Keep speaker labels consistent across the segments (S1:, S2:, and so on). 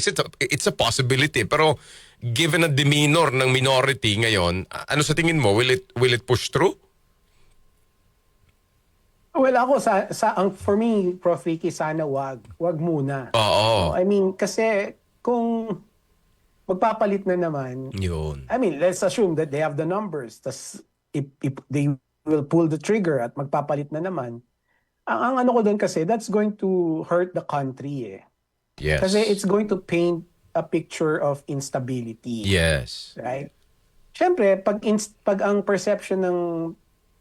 S1: Yes, it's a possibility. Pero given a demeanor ng minority ngayon, ano sa tingin mo? Will it push through?
S2: Well, ako for me, Prof. Ricky, sana wag muna. No,
S1: Oo.
S2: I mean, kasi kung magpapalit na naman,
S1: Yun.
S2: I mean, let's assume that they have the numbers. Tas if they will pull the trigger at magpapalit na naman, ang ano ko doon kasi, that's going to hurt the country eh. Kasi it's
S1: Yes.
S2: going to paint a picture of instability.
S1: Yes.
S2: Right? Siyempre, pag ang perception ng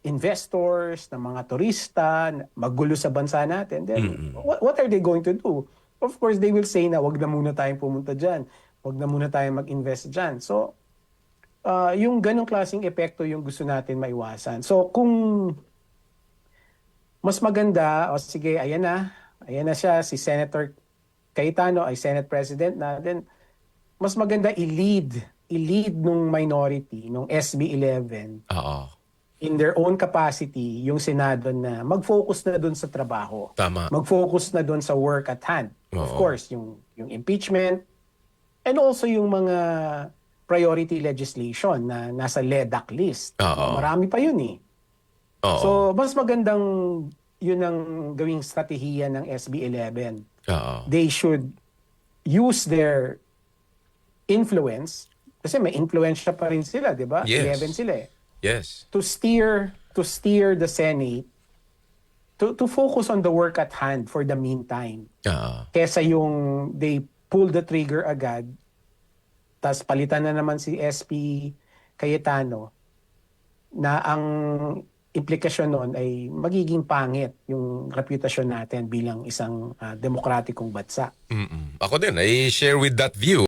S2: investors, ng mga turista, magulo sa bansa natin, then what are they going to do? Of course, they will say na wag na muna tayong pumunta dyan. Wag na muna tayong mag-invest dyan. So, yung ganong klaseng epekto yung gusto natin maiwasan. So, kung mas maganda, o sige, ayan na siya, si Senator Cayetano ay Senate President na, then mas maganda i-lead nung minority, nung SB 11,
S1: Oo.
S2: in their own capacity, yung Senado na mag-focus na doon sa trabaho.
S1: Tama.
S2: Mag-focus na doon sa work at hand. Of
S1: Oo.
S2: course, yung impeachment, and also yung mga priority legislation na nasa LEDAC list.
S1: Oo.
S2: Marami pa yun eh.
S1: Oo.
S2: So, mas magandang yun ang gawing strategiya ng SB 11.
S1: Oo.
S2: They should use their influence, kasi may influensya pa rin sila, di ba?
S1: Yes.
S2: 11 sila eh.
S1: Yes.
S2: To steer the Senate to focus on the work at hand for the meantime.
S1: Oo.
S2: Kesa yung they pull the trigger agad, tas palitan na naman si SP Cayetano, na ang implikasyon nun ay magiging pangit yung reputasyon natin bilang isang demokratikong bansa.
S1: Ako din, I share with that view.